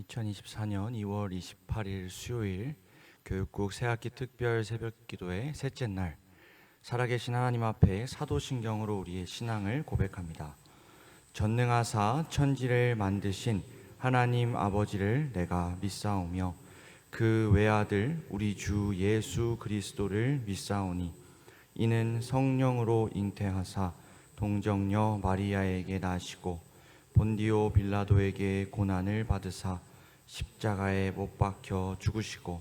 2024년 2월 28일 수요일 교육국 새학기 특별 새벽기도의 셋째 날, 살아계신 하나님 앞에 사도신경으로 우리의 신앙을 고백합니다. 전능하사 천지를 만드신 하나님 아버지를 내가 믿사오며 그 외아들 우리 주 예수 그리스도를 믿사오니 이는 성령으로 잉태하사 동정녀 마리아에게 나시고 본디오 빌라도에게 고난을 받으사 십자가에 못 박혀 죽으시고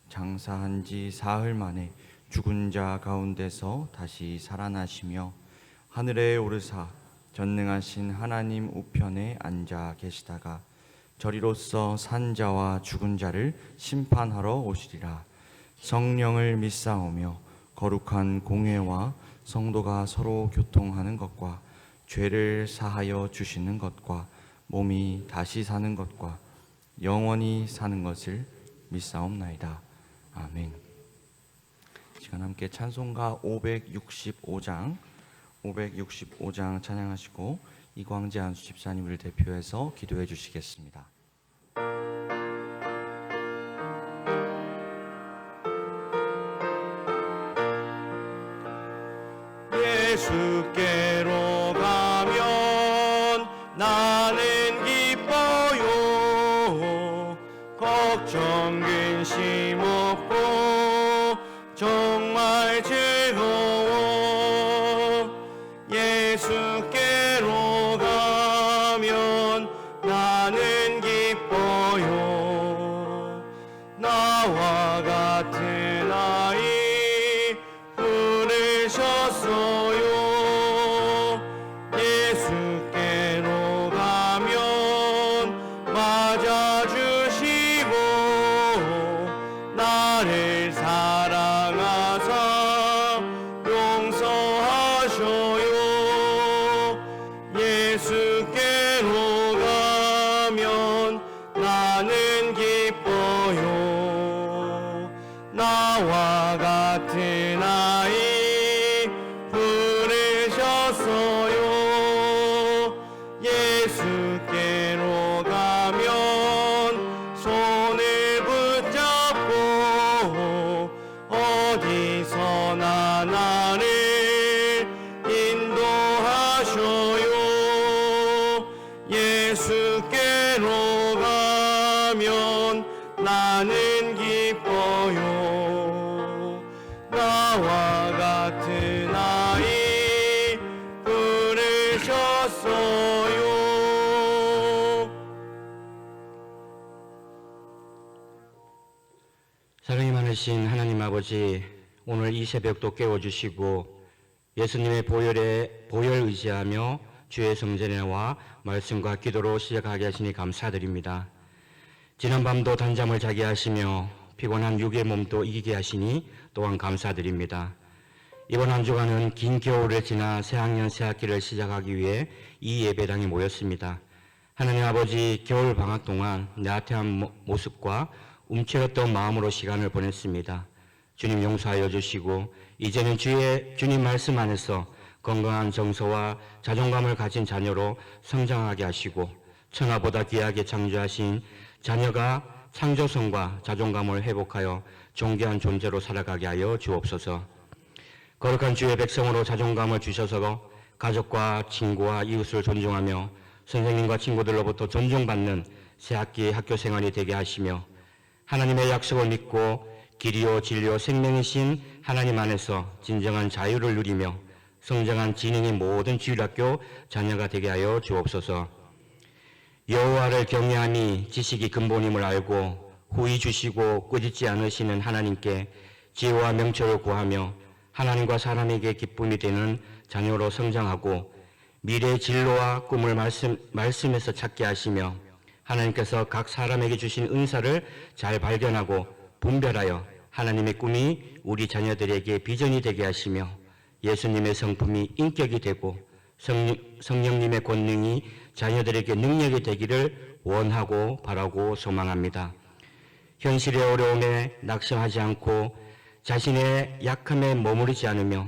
장사한 지 사흘 만에 죽은 자 가운데서 다시 살아나시며 하늘에 오르사 전능하신 하나님 우편에 앉아 계시다가 저리로서 산 자와 죽은 자를 심판하러 오시리라. 성령을 믿사오며 거룩한 공회와 성도가 서로 교통하는 것과 죄를 사하여 주시는 것과 몸이 다시 사는 것과 영원히 사는 것을 믿사옵나이다. 아멘. 시간 함께 찬송가 565장 찬양하시고 이광재 안수 집사님을 대표해서 기도해 주시겠습니다. 예수께로 가면 나는 기뻐요. 걱정 근심 없고 정말 즐거워. 예수께로 가면 나는 기뻐요. 나와 같은 아이 부르셨어요. 예수께로 가면 맞아주시고 나를 사랑하사 용서하셔요. 예수께로 가면 나는 기뻐요. 나와 같은 아이 부르셨어요. 예수께로 가면 손을 붙잡고 어디서나 나를 인도하셔요. 예수께로 가면 나는 기뻐요. 나와 같은 아이 부르셨어요. 사랑이 많으신 하나님 아버지, 오늘 이 새벽도 깨워주시고 예수님의 보혈 의지하며 주의 성전에 나와 말씀과 기도로 시작하게 하시니 감사드립니다. 지난 밤도 단잠을 자게 하시며 피곤한 육의 몸도 이기게 하시니 또한 감사드립니다. 이번 한 주간은 긴 겨울을 지나 새학년 새학기를 시작하기 위해 이 예배당에 모였습니다. 하나님 아버지, 겨울 방학 동안 나태한 모습과 움츠렸던 마음으로 시간을 보냈습니다. 주님 용서하여 주시고 이제는 주님 말씀 안에서 건강한 정서와 자존감을 가진 자녀로 성장하게 하시고 천하보다 귀하게 창조하신 자녀가 창조성과 자존감을 회복하여 존귀한 존재로 살아가게 하여 주옵소서. 거룩한 주의 백성으로 자존감을 주셔서 가족과 친구와 이웃을 존중하며 선생님과 친구들로부터 존중받는 새학기 학교 생활이 되게 하시며 하나님의 약속을 믿고 길이요 진리요 생명이신 하나님 안에서 진정한 자유를 누리며 성장한 진행인 모든 주일학교 자녀가 되게 하여 주옵소서. 여호와를 경외함이 지식이 근본임을 알고 후히 주시고 꾸짖지 않으시는 하나님께 지혜와 명철을 구하며 하나님과 사람에게 기쁨이 되는 자녀로 성장하고 미래의 진로와 꿈을 말씀에서 찾게 하시며 하나님께서 각 사람에게 주신 은사를 잘 발견하고 분별하여 하나님의 꿈이 우리 자녀들에게 비전이 되게 하시며 예수님의 성품이 인격이 되고 성령님의 권능이 자녀들에게 능력이 되기를 원하고 바라고 소망합니다. 현실의 어려움에 낙심하지 않고 자신의 약함에 머무르지 않으며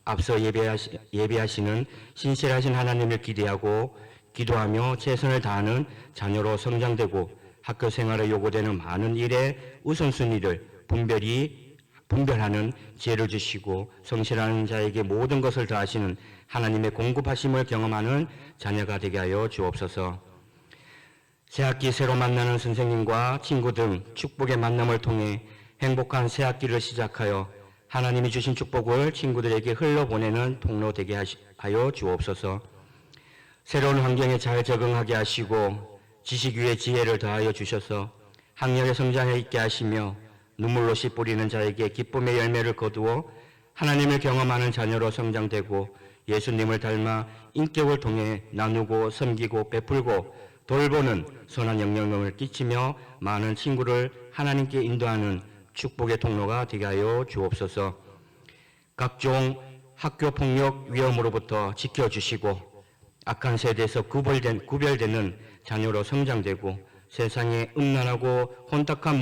앞서 예배하시는 신실하신 하나님을 기대하고 기도하며 최선을 다하는 자녀로 성장되고 학교 생활에 요구되는 많은 일의 우선순위를 분별하는 지혜를 주시고 성실하는 자에게 모든 것을 다하시는 하나님의 공급하심을 경험하는 자녀가 되게 하여 주옵소서. 새학기 새로 만나는 선생님과 친구 등 축복의 만남을 통해 행복한 새학기를 시작하여 하나님이 주신 축복을 친구들에게 흘러보내는 통로 되게 하여 주옵소서. 새로운 환경에 잘 적응하게 하시고 지식 위에 지혜를 더하여 주셔서 학력에 성장해 있게 하시며 눈물로 씨 뿌리는 자에게 기쁨의 열매를 거두어 하나님을 경험하는 자녀로 성장되고 예수님을 닮아 인격을 통해 나누고 섬기고 베풀고 돌보는 선한 영향력을 끼치며 많은 친구를 하나님께 인도하는 축복의 통로가 되게 하여 주옵소서. 각종 학교 폭력 위험으로부터 지켜주시고 악한 세대에서 구별되는 자녀로 성장되고 세상의 음란하고 혼탁한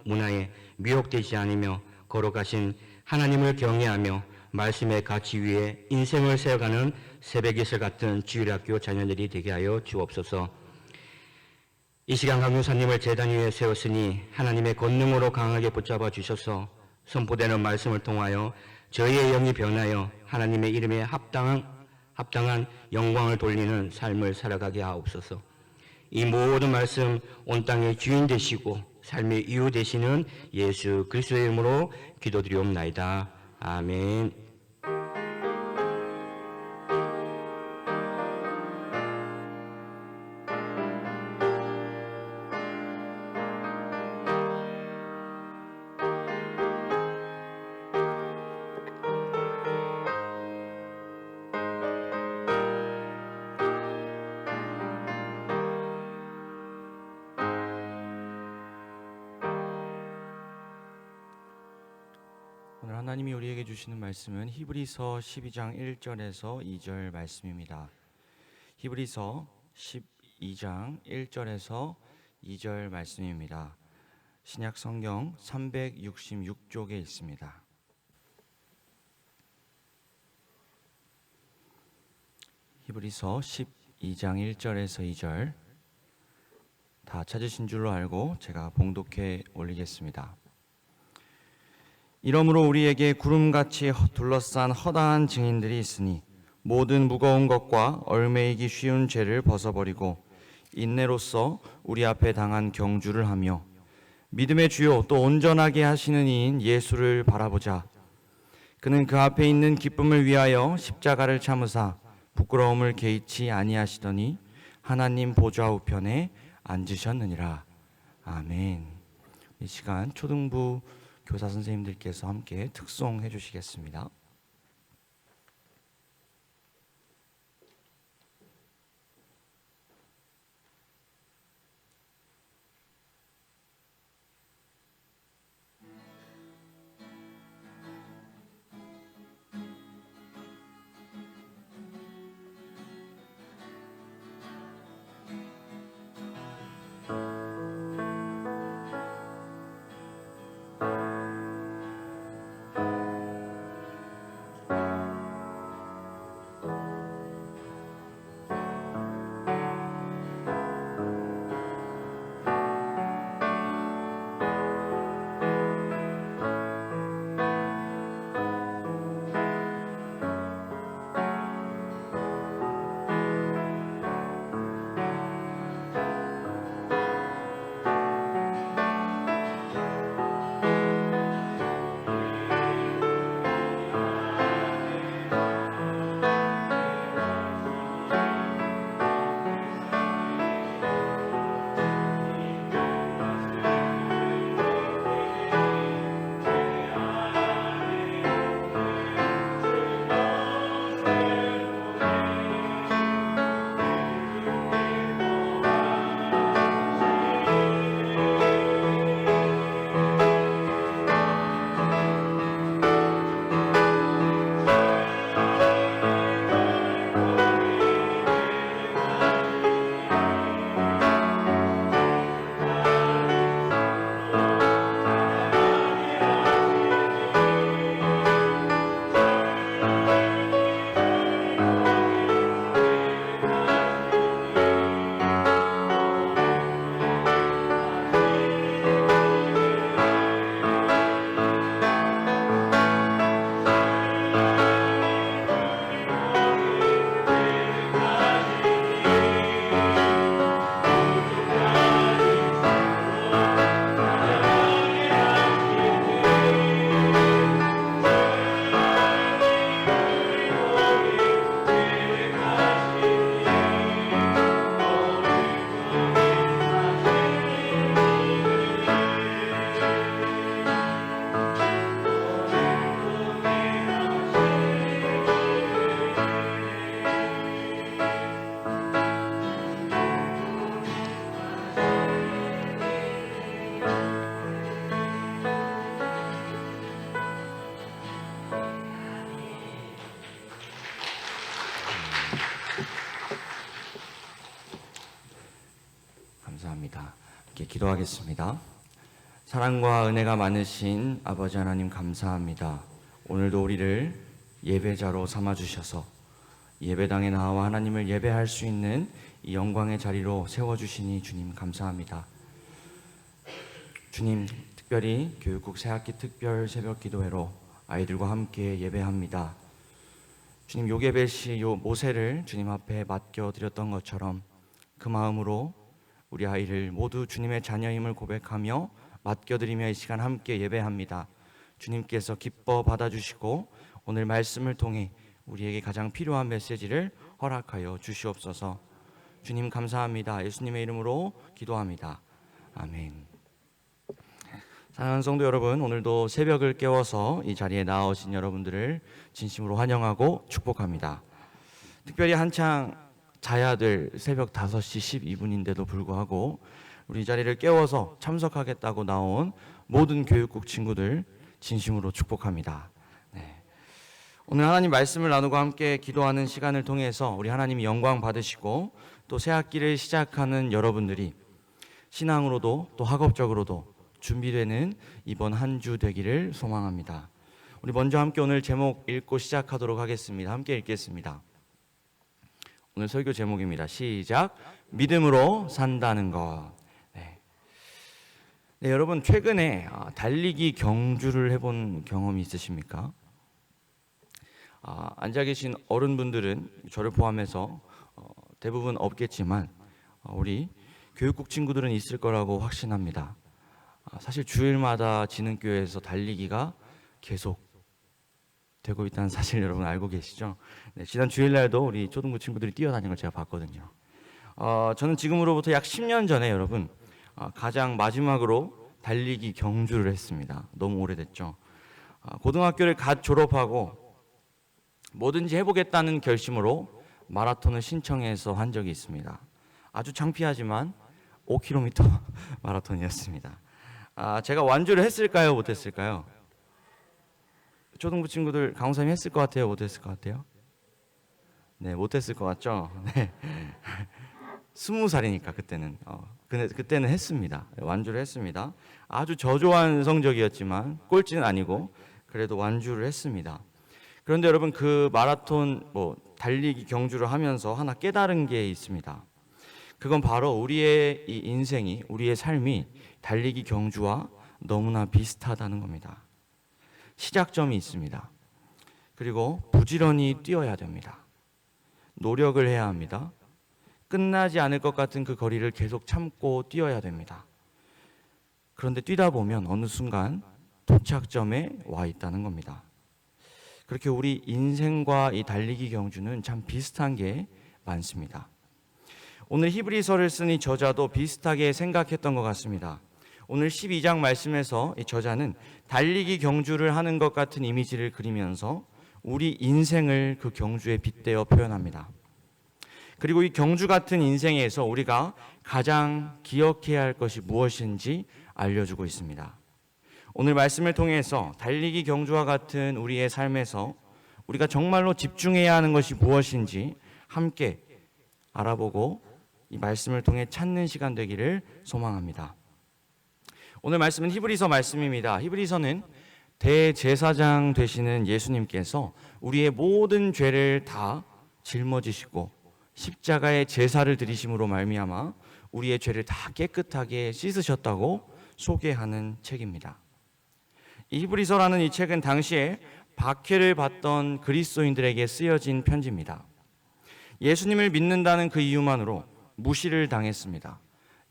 문화에 미혹되지 않으며 걸어가신 하나님을 경외하며 말씀의 가치 위에 인생을 세워가는 새벽이슬 같은 주일학교 자녀들이 되게 하여 주옵소서. 이 시간 강교사님을 재단 위에 세웠으니 하나님의 권능으로 강하게 붙잡아 주셔서 선포되는 말씀을 통하여 저희의 영이 변하여 하나님의 이름에 합당한 영광을 돌리는 삶을 살아가게 하옵소서. 이 모든 말씀 온 땅의 주인 되시고 삶의 이유 되시는 예수 그리스도의 이름으로 기도드리옵나이다. 아멘. 오늘 하나님이 우리에게 주시는 말씀은 히브리서 12장 1절에서 2절 말씀입니다. 히브리서 12장 1절에서 2절 말씀입니다. 신약 성경 366쪽에 있습니다. 히브리서 12장 1절에서 2절 다 찾으신 줄로 알고 제가 봉독해 올리겠습니다. 이러므로 우리에게 구름같이 둘러싼 허다한 증인들이 있으니 모든 무거운 것과 얽매이기 쉬운 죄를 벗어버리고 인내로써 우리 앞에 당한 경주를 하며 믿음의 주요 또 온전하게 하시는 이인 예수를 바라보자. 그는 그 앞에 있는 기쁨을 위하여 십자가를 참으사 부끄러움을 개의치 아니하시더니 하나님 보좌 우편에 앉으셨느니라. 아멘. 이 시간 초등부 교사 선생님들께서 함께 특송해 주시겠습니다. 기도하겠습니다. 사랑과 은혜가 많으신 아버지 하나님 감사합니다. 오늘도 우리를 예배자로 삼아주셔서 예배당에 나와 하나님을 예배할 수 있는 이 영광의 자리로 세워주시니 주님 감사합니다. 주님, 특별히 교육국 새학기 특별 새벽 기도회로 아이들과 함께 예배합니다. 주님, 요게벳 시 요 모세를 주님 앞에 맡겨드렸던 것처럼 그 마음으로 우리 아이를 모두 주님의 자녀임을 고백하며 맡겨드리며 이 시간 함께 예배합니다. 주님께서 기뻐 받아주시고 오늘 말씀을 통해 우리에게 가장 필요한 메시지를 허락하여 주시옵소서. 주님 감사합니다. 예수님의 이름으로 기도합니다. 아멘. 사랑하는 성도 여러분, 오늘도 새벽을 깨워서 이 자리에 나오신 여러분들을 진심으로 환영하고 축복합니다. 특별히 한창 자야 될 새벽 5시 12분인데도 불구하고 우리 자리를 깨워서 참석하겠다고 나온 모든 교육국 친구들 진심으로 축복합니다. 네. 오늘 하나님 말씀을 나누고 함께 기도하는 시간을 통해서 우리 하나님이 영광 받으시고 또 새학기를 시작하는 여러분들이 신앙으로도 또 학업적으로도 준비되는 이번 한 주 되기를 소망합니다. 우리 먼저 함께 오늘 제목 읽고 시작하도록 하겠습니다. 함께 읽겠습니다. 오늘 설교 제목입니다. 시작. 믿음으로 산다는 것. 네, 여러분 최근에 달리기 경주를 해본 경험이 있으십니까? 앉아 계신 어른분들은 저를 포함해서 대부분 없겠지만 우리 교육국 친구들은 있을 거라고 확신합니다. 사실 주일마다 진흥교회에서 달리기가 계속 되고 있다는 사실 여러분 알고 계시죠? 네, 지난 주일날도 우리 초등부 친구들이 뛰어다니는 걸 제가 봤거든요. 저는 지금으로부터 약 10년 전에 여러분 가장 마지막으로 달리기 경주를 했습니다. 너무 오래됐죠. 고등학교를 갓 졸업하고 뭐든지 해보겠다는 결심으로 마라톤을 신청해서 한 적이 있습니다. 아주 창피하지만 5km 마라톤이었습니다. 제가 완주를 했을까요? 못했을까요? 초등부 친구들 강호삼이 했을 것 같아요? 못했을 것 같아요? 네, 못했을 것 같죠? 네. 20살이니까 그때는 했습니다. 완주를 했습니다. 아주 저조한 성적이었지만 꼴찌는 아니고 그래도 완주를 했습니다. 그런데 여러분 그 마라톤 달리기 경주를 하면서 하나 깨달은 게 있습니다. 그건 바로 우리의 이 인생이 우리의 삶이 달리기 경주와 너무나 비슷하다는 겁니다. 시작점이 있습니다. 그리고 부지런히 뛰어야 됩니다. 노력을 해야 합니다. 끝나지 않을 것 같은 그 거리를 계속 참고 뛰어야 됩니다. 그런데 뛰다 보면 어느 순간 도착점에 와 있다는 겁니다. 그렇게 우리 인생과 이 달리기 경주는 참 비슷한 게 많습니다. 오늘 히브리서를 쓴 이 저자도 비슷하게 생각했던 것 같습니다. 오늘 12장 말씀에서 이 저자는 달리기 경주를 하는 것 같은 이미지를 그리면서 우리 인생을 그 경주에 빗대어 표현합니다. 그리고 이 경주 같은 인생에서 우리가 가장 기억해야 할 것이 무엇인지 알려주고 있습니다. 오늘 말씀을 통해서 달리기 경주와 같은 우리의 삶에서 우리가 정말로 집중해야 하는 것이 무엇인지 함께 알아보고 이 말씀을 통해 찾는 시간 되기를 소망합니다. 오늘 말씀은 히브리서 말씀입니다. 히브리서는 대제사장 되시는 예수님께서 우리의 모든 죄를 다 짊어지시고 십자가의 제사를 드리심으로 말미암아 우리의 죄를 다 깨끗하게 씻으셨다고 소개하는 책입니다. 이 히브리서라는 이 책은 당시에 박해를 받던 그리스도인들에게 쓰여진 편지입니다. 예수님을 믿는다는 그 이유만으로 무시를 당했습니다.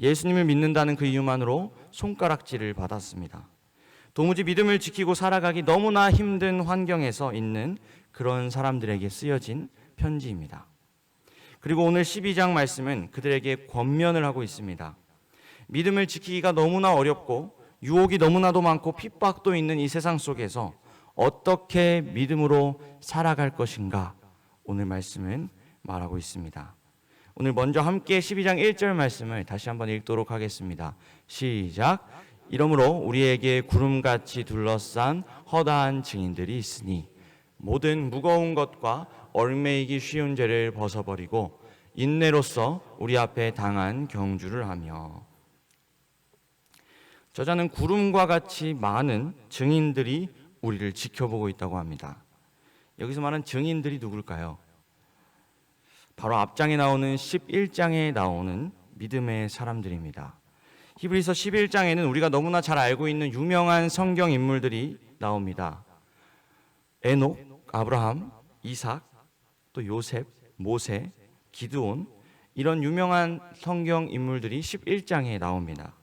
예수님을 믿는다는 그 이유만으로 손가락질을 받았습니다. 도무지 믿음을 지키고 살아가기 너무나 힘든 환경에서 있는 그런 사람들에게 쓰여진 편지입니다. 그리고 오늘 12장 말씀은 그들에게 권면을 하고 있습니다. 믿음을 지키기가 너무나 어렵고 유혹이 너무나도 많고 핍박도 있는 이 세상 속에서 어떻게 믿음으로 살아갈 것인가 오늘 말씀은 말하고 있습니다. 오늘 먼저 함께 12장 1절 말씀을 다시 한번 읽도록 하겠습니다. 시작. 이러므로 우리에게 구름같이 둘러싼 허다한 증인들이 있으니 모든 무거운 것과 얽매이기 쉬운 죄를 벗어버리고 인내로써 우리 앞에 당한 경주를 하며. 저자는 구름과 같이 많은 증인들이 우리를 지켜보고 있다고 합니다. 여기서 말하는 증인들이 누굴까요? 바로 앞장에 나오는 11장에 나오는 믿음의 사람들입니다. 히브리서 11장에는 우리가 너무나 잘 알고 있는 유명한 성경 인물들이 나옵니다. 에녹, 아브라함, 이삭, 또 요셉, 모세, 기드온, 이런 유명한 성경 인물들이 11장에 나옵니다.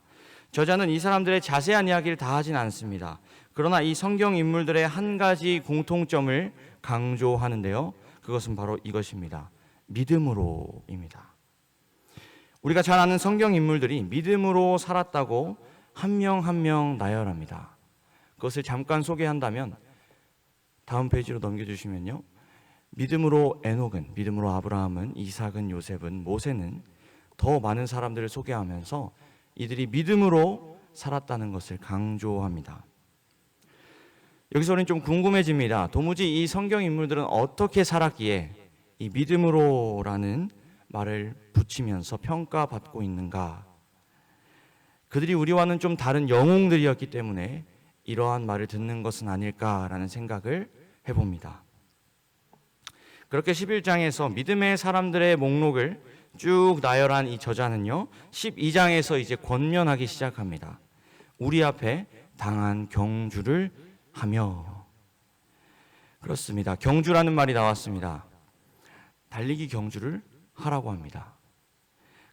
저자는 이 사람들의 자세한 이야기를 다 하진 않습니다. 그러나 이 성경 인물들의 한 가지 공통점을 강조하는데요. 그것은 바로 이것입니다. 믿음으로입니다. 우리가 잘 아는 성경 인물들이 믿음으로 살았다고 한 명 한 명 나열합니다. 그것을 잠깐 소개한다면 다음 페이지로 넘겨주시면요. 믿음으로 에녹은, 믿음으로 아브라함은, 이삭은, 요셉은, 모세는 더 많은 사람들을 소개하면서 이들이 믿음으로 살았다는 것을 강조합니다. 여기서 우리는 좀 궁금해집니다. 도무지 이 성경 인물들은 어떻게 살았기에 이 믿음으로라는 말을 붙이면서 평가받고 있는가? 그들이 우리와는 좀 다른 영웅들이었기 때문에 이러한 말을 듣는 것은 아닐까라는 생각을 해봅니다. 그렇게 11장에서 믿음의 사람들의 목록을 쭉 나열한 이 저자는요, 12장에서 이제 권면하기 시작합니다. 우리 앞에 당한 경주를 하며. 그렇습니다. 경주라는 말이 나왔습니다. 달리기 경주를 하라고 합니다.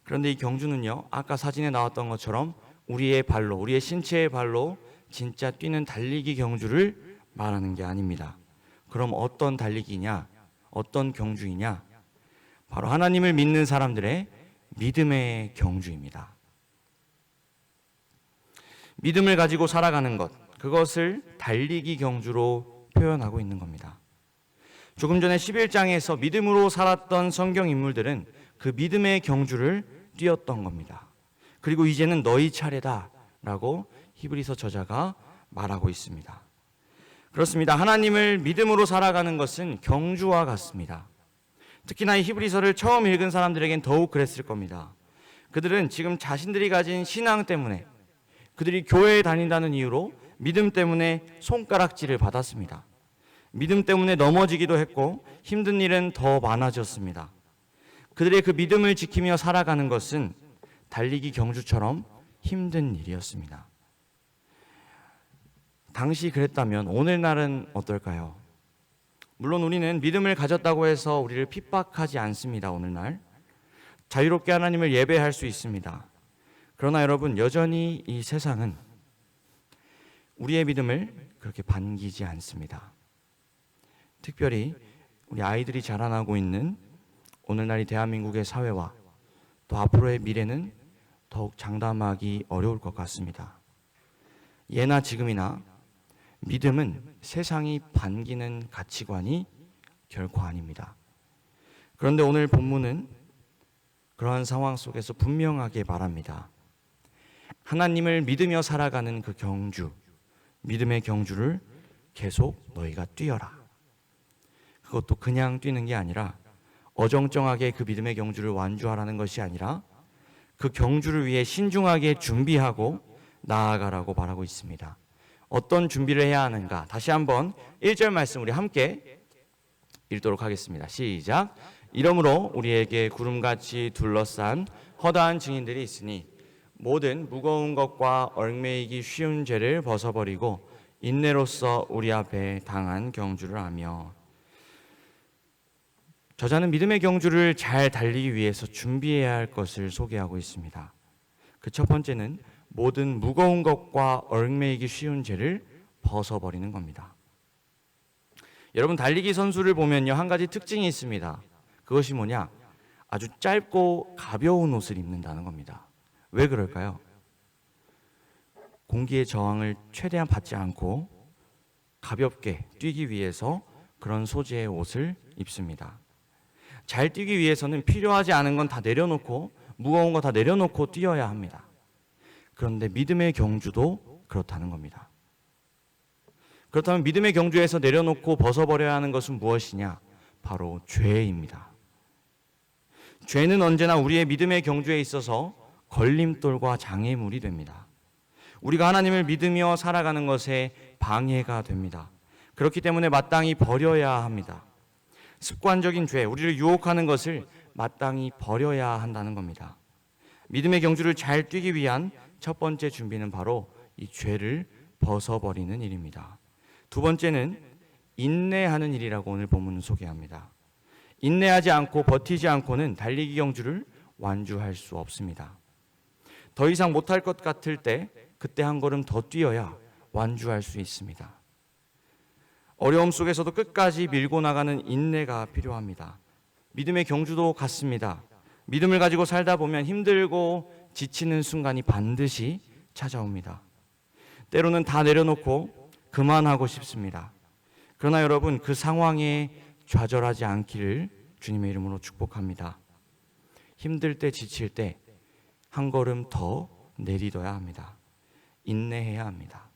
그런데 이 경주는요, 아까 사진에 나왔던 것처럼 우리의 발로, 우리의 신체의 발로 진짜 뛰는 달리기 경주를 말하는 게 아닙니다. 그럼 어떤 달리기냐? 어떤 경주이냐? 바로 하나님을 믿는 사람들의 믿음의 경주입니다. 믿음을 가지고 살아가는 것, 그것을 달리기 경주로 표현하고 있는 겁니다. 조금 전에 11장에서 믿음으로 살았던 성경 인물들은 그 믿음의 경주를 뛰었던 겁니다. 그리고 이제는 너희 차례다 라고 히브리서 저자가 말하고 있습니다. 그렇습니다. 하나님을 믿음으로 살아가는 것은 경주와 같습니다. 특히나 이 히브리서를 처음 읽은 사람들에겐 더욱 그랬을 겁니다. 그들은 지금 자신들이 가진 신앙 때문에, 그들이 교회에 다닌다는 이유로 믿음 때문에 손가락질을 받았습니다. 믿음 때문에 넘어지기도 했고 힘든 일은 더 많아졌습니다. 그들의 그 믿음을 지키며 살아가는 것은 달리기 경주처럼 힘든 일이었습니다. 당시 그랬다면 오늘날은 어떨까요? 물론 우리는 믿음을 가졌다고 해서 우리를 핍박하지 않습니다. 오늘날 자유롭게 하나님을 예배할 수 있습니다. 그러나 여러분, 여전히 이 세상은 우리의 믿음을 그렇게 반기지 않습니다. 특별히 우리 아이들이 자라나고 있는 오늘날 이 대한민국의 사회와 또 앞으로의 미래는 더욱 장담하기 어려울 것 같습니다. 예나 지금이나 믿음은 세상이 반기는 가치관이 결코 아닙니다. 그런데 오늘 본문은 그러한 상황 속에서 분명하게 말합니다. 하나님을 믿으며 살아가는 그 경주, 믿음의 경주를 계속 너희가 뛰어라. 그것도 그냥 뛰는 게 아니라 어정쩡하게 그 믿음의 경주를 완주하라는 것이 아니라 그 경주를 위해 신중하게 준비하고 나아가라고 말하고 있습니다. 어떤 준비를 해야 하는가? 다시 한번 1절 말씀 우리 함께 읽도록 하겠습니다. 시작. 이러므로 우리에게 구름같이 둘러싼 허다한 증인들이 있으니 모든 무거운 것과 얽매이기 쉬운 죄를 벗어버리고 인내로써 우리 앞에 당한 경주를 하며. 저자는 믿음의 경주를 잘 달리기 위해서 준비해야 할 것을 소개하고 있습니다. 그 첫 번째는 모든 무거운 것과 얽매이기 쉬운 죄를 벗어버리는 겁니다. 여러분, 달리기 선수를 보면요, 한 가지 특징이 있습니다. 그것이 뭐냐? 아주 짧고 가벼운 옷을 입는다는 겁니다. 왜 그럴까요? 공기의 저항을 최대한 받지 않고 가볍게 뛰기 위해서 그런 소재의 옷을 입습니다. 잘 뛰기 위해서는 필요하지 않은 건 다 내려놓고 무거운 거 다 내려놓고 뛰어야 합니다. 그런데 믿음의 경주도 그렇다는 겁니다. 그렇다면 믿음의 경주에서 내려놓고 벗어버려야 하는 것은 무엇이냐? 바로 죄입니다. 죄는 언제나 우리의 믿음의 경주에 있어서 걸림돌과 장애물이 됩니다. 우리가 하나님을 믿으며 살아가는 것에 방해가 됩니다. 그렇기 때문에 마땅히 버려야 합니다. 습관적인 죄, 우리를 유혹하는 것을 마땅히 버려야 한다는 겁니다. 믿음의 경주를 잘 뛰기 위한 첫 번째 준비는 바로 이 죄를 벗어버리는 일입니다. 두 번째는 인내하는 일이라고 오늘 본문은 소개합니다. 인내하지 않고 버티지 않고는 달리기 경주를 완주할 수 없습니다. 더 이상 못할 것 같을 때 그때 한 걸음 더 뛰어야 완주할 수 있습니다. 어려움 속에서도 끝까지 밀고 나가는 인내가 필요합니다. 믿음의 경주도 같습니다. 믿음을 가지고 살다 보면 힘들고 지치는 순간이 반드시 찾아옵니다. 때로는 다 내려놓고 그만하고 싶습니다. 그러나 여러분, 그 상황에 좌절하지 않기를 주님의 이름으로 축복합니다. 힘들 때, 지칠 때 한 걸음 더 내딛어야 합니다. 인내해야 합니다.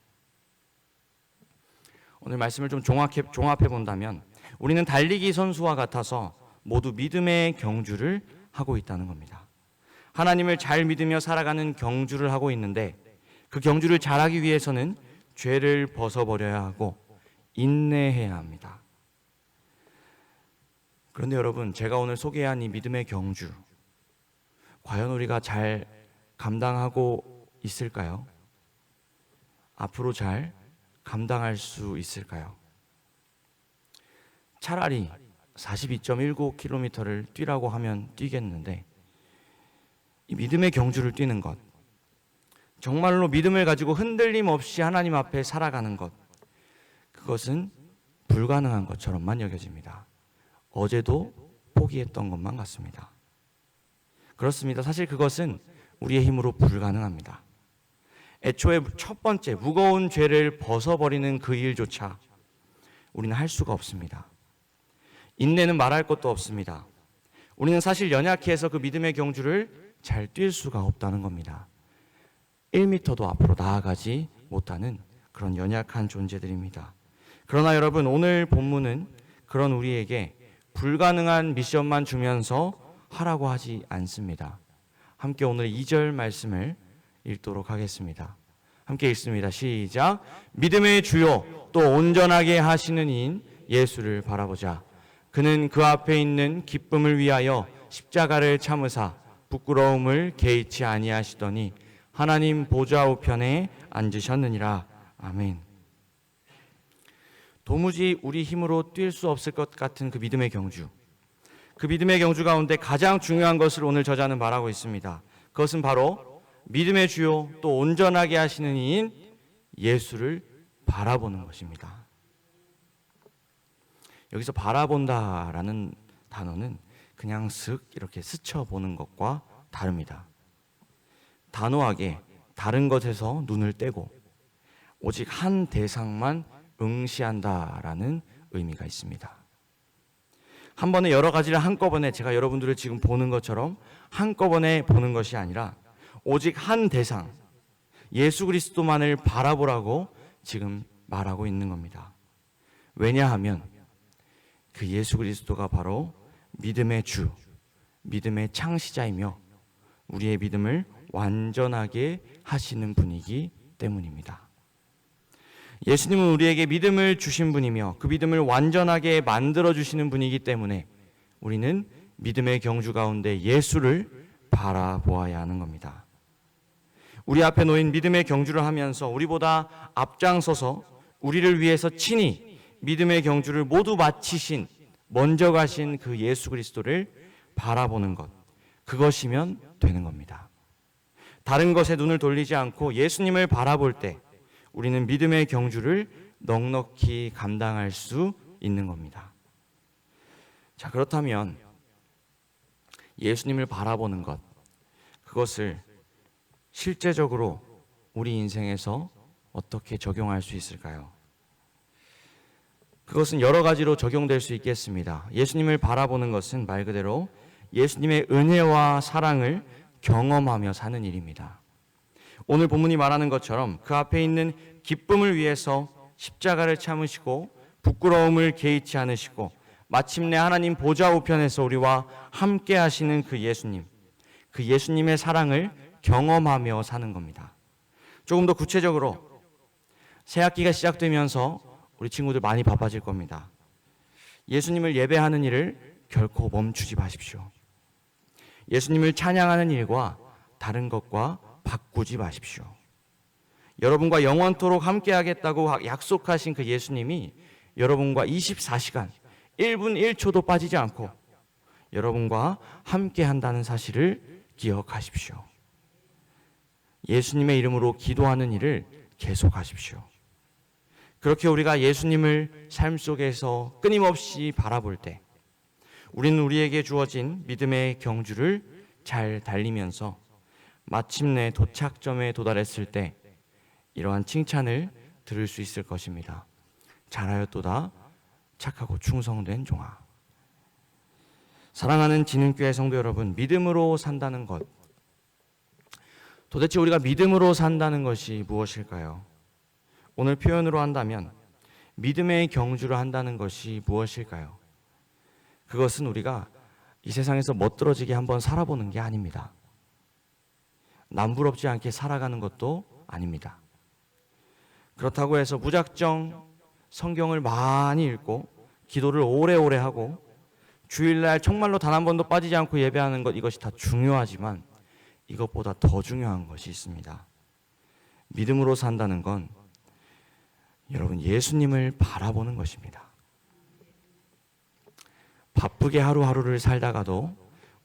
오늘 말씀을 좀 종합해 본다면 우리는 달리기 선수와 같아서 모두 믿음의 경주를 하고 있다는 겁니다. 하나님을 잘 믿으며 살아가는 경주를 하고 있는데 그 경주를 잘하기 위해서는 죄를 벗어버려야 하고 인내해야 합니다. 그런데 여러분, 제가 오늘 소개한 이 믿음의 경주, 과연 우리가 잘 감당하고 있을까요? 앞으로 잘 감당할 수 있을까요? 차라리 42.19km를 뛰라고 하면 뛰겠는데 이 믿음의 경주를 뛰는 것, 정말로 믿음을 가지고 흔들림 없이 하나님 앞에 살아가는 것, 그것은 불가능한 것처럼만 여겨집니다. 어제도 포기했던 것만 같습니다. 그렇습니다. 사실 그것은 우리의 힘으로 불가능합니다. 애초에 첫 번째 무거운 죄를 벗어버리는 그 일조차 우리는 할 수가 없습니다. 인내는 말할 것도 없습니다. 우리는 사실 연약해서 그 믿음의 경주를 잘 뛸 수가 없다는 겁니다. 1m도 앞으로 나아가지 못하는 그런 연약한 존재들입니다. 그러나 여러분, 오늘 본문은 그런 우리에게 불가능한 미션만 주면서 하라고 하지 않습니다. 함께 오늘 2절 말씀을 읽도록 하겠습니다. 함께 읽습니다. 시작. 믿음의 주요 또 온전하게 하시는 이인 예수를 바라보자. 그는 그 앞에 있는 기쁨을 위하여 십자가를 참으사 부끄러움을 개의치 아니하시더니 하나님 보좌 우편에 앉으셨느니라. 아멘. 도무지 우리 힘으로 뛸 수 없을 것 같은 그 믿음의 경주, 그 믿음의 경주 가운데 가장 중요한 것을 오늘 저자는 말하고 있습니다. 그것은 바로 믿음의 주요 또 온전하게 하시는 이인 예수를 바라보는 것입니다. 여기서 바라본다라는 단어는 그냥 쓱 이렇게 스쳐보는 것과 다릅니다. 단호하게 다른 것에서 눈을 떼고 오직 한 대상만 응시한다라는 의미가 있습니다. 한 번에 여러 가지를 한꺼번에, 제가 여러분들을 지금 보는 것처럼 한꺼번에 보는 것이 아니라 오직 한 대상, 예수 그리스도만을 바라보라고 지금 말하고 있는 겁니다. 왜냐하면 그 예수 그리스도가 바로 믿음의 주, 믿음의 창시자이며 우리의 믿음을 완전하게 하시는 분이기 때문입니다. 예수님은 우리에게 믿음을 주신 분이며 그 믿음을 완전하게 만들어주시는 분이기 때문에 우리는 믿음의 경주 가운데 예수를 바라보아야 하는 겁니다. 우리 앞에 놓인 믿음의 경주를 하면서 우리보다 앞장서서 우리를 위해서 친히 믿음의 경주를 모두 마치신, 먼저 가신 그 예수 그리스도를 바라보는 것, 그것이면 되는 겁니다. 다른 것에 눈을 돌리지 않고 예수님을 바라볼 때 우리는 믿음의 경주를 넉넉히 감당할 수 있는 겁니다. 자, 그렇다면 예수님을 바라보는 것, 그것을 실제적으로 우리 인생에서 어떻게 적용할 수 있을까요? 그것은 여러 가지로 적용될 수 있겠습니다. 예수님을 바라보는 것은 말 그대로 예수님의 은혜와 사랑을 경험하며 사는 일입니다. 오늘 본문이 말하는 것처럼 그 앞에 있는 기쁨을 위해서 십자가를 참으시고 부끄러움을 개의치 않으시고 마침내 하나님 보좌 우편에서 우리와 함께 하시는 그 예수님, 그 예수님의 사랑을 경험하며 사는 겁니다. 조금 더 구체적으로 새학기가 시작되면서 우리 친구들 많이 바빠질 겁니다. 예수님을 예배하는 일을 결코 멈추지 마십시오. 예수님을 찬양하는 일과 다른 것과 바꾸지 마십시오. 여러분과 영원토록 함께 하겠다고 약속하신 그 예수님이 여러분과 24시간 1분 1초도 빠지지 않고 여러분과 함께 한다는 사실을 기억하십시오. 예수님의 이름으로 기도하는 일을 계속하십시오. 그렇게 우리가 예수님을 삶 속에서 끊임없이 바라볼 때 우리는 우리에게 주어진 믿음의 경주를 잘 달리면서 마침내 도착점에 도달했을 때 이러한 칭찬을 들을 수 있을 것입니다. 잘하였도다 착하고 충성된 종아. 사랑하는 진흥교회 성도 여러분, 믿음으로 산다는 것, 도대체 우리가 믿음으로 산다는 것이 무엇일까요? 오늘 표현으로 한다면 믿음의 경주를 한다는 것이 무엇일까요? 그것은 우리가 이 세상에서 멋들어지게 한번 살아보는 게 아닙니다. 남부럽지 않게 살아가는 것도 아닙니다. 그렇다고 해서 무작정 성경을 많이 읽고 기도를 오래오래 하고 주일날 정말로 단 한 번도 빠지지 않고 예배하는 것, 이것이 다 중요하지만 이것보다 더 중요한 것이 있습니다. 믿음으로 산다는 건 여러분 예수님을 바라보는 것입니다. 바쁘게 하루하루를 살다가도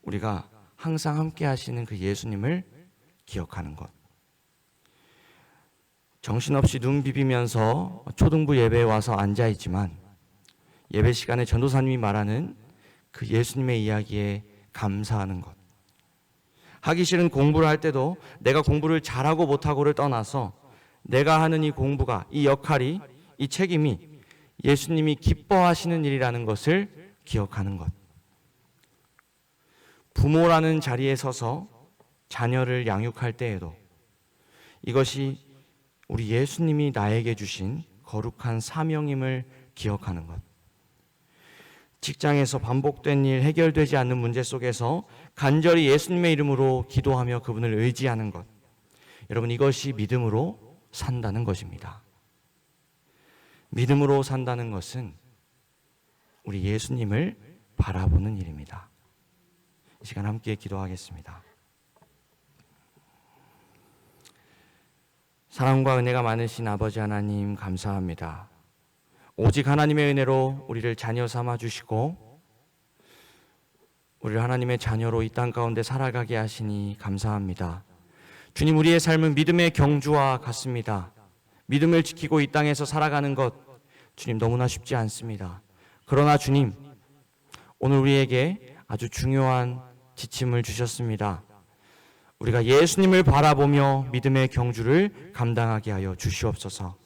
우리가 항상 함께 하시는 그 예수님을 기억하는 것. 정신없이 눈 비비면서 초등부 예배에 와서 앉아있지만 예배 시간에 전도사님이 말하는 그 예수님의 이야기에 감사하는 것. 하기 싫은 공부를 할 때도 내가 공부를 잘하고 못하고를 떠나서 내가 하는 이 공부가, 이 역할이, 이 책임이 예수님이 기뻐하시는 일이라는 것을 기억하는 것. 부모라는 자리에 서서 자녀를 양육할 때에도 이것이 우리 예수님이 나에게 주신 거룩한 사명임을 기억하는 것. 직장에서 반복된 일, 해결되지 않는 문제 속에서 간절히 예수님의 이름으로 기도하며 그분을 의지하는 것. 여러분, 이것이 믿음으로 산다는 것입니다. 믿음으로 산다는 것은 우리 예수님을 바라보는 일입니다. 이 시간 함께 기도하겠습니다. 사랑과 은혜가 많으신 아버지 하나님, 감사합니다. 오직 하나님의 은혜로 우리를 자녀 삼아 주시고 우리를 하나님의 자녀로 이 땅 가운데 살아가게 하시니 감사합니다. 주님, 우리의 삶은 믿음의 경주와 같습니다. 믿음을 지키고 이 땅에서 살아가는 것, 주님, 너무나 쉽지 않습니다. 그러나 주님, 오늘 우리에게 아주 중요한 지침을 주셨습니다. 우리가 예수님을 바라보며 믿음의 경주를 감당하게 하여 주시옵소서.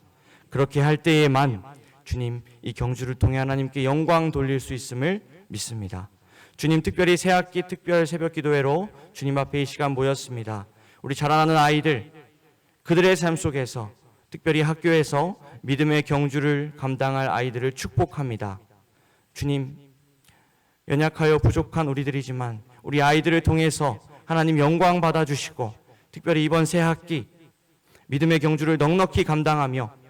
그렇게 할 때에만 주님, 이 경주를 통해 하나님께 영광 돌릴 수 있음을 믿습니다. 주님, 특별히 새학기 특별 새벽 기도회로 주님 앞에 이 시간 모였습니다. 우리 자라나는 아이들, 그들의 삶 속에서 특별히 학교에서 믿음의 경주를 감당할 아이들을 축복합니다. 주님, 연약하여 부족한 우리들이지만 우리 아이들을 통해서 하나님 영광 받아주시고 특별히 이번 새학기 믿음의 경주를 넉넉히 감당하며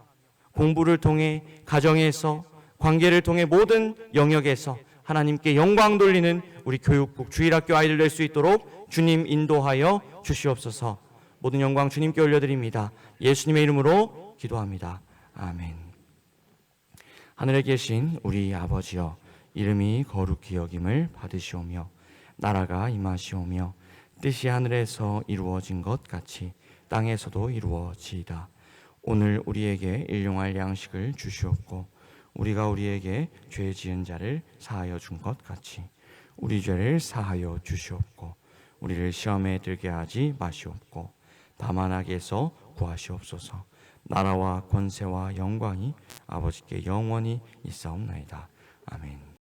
공부를 통해 가정에서 관계를 통해 모든 영역에서 하나님께 영광 돌리는 우리 교육국 주일학교 아이들 될 수 있도록 주님 인도하여 주시옵소서. 모든 영광 주님께 올려드립니다. 예수님의 이름으로 기도합니다. 아멘. 하늘에 계신 우리 아버지여, 이름이 거룩히 여김을 받으시오며 나라가 임하시오며 뜻이 하늘에서 이루어진 것 같이 땅에서도 이루어지이다. 오늘 우리에게 일용할 양식을 주시옵고 우리가 우리에게 죄 지은 자를 사하여 준 것 같이 우리 죄를 사하여 주시옵고 우리를 시험에 들게 하지 마시옵고 다만 악에서 구하시옵소서. 나라와 권세와 영광이 아버지께 영원히 있사옵나이다. 아멘.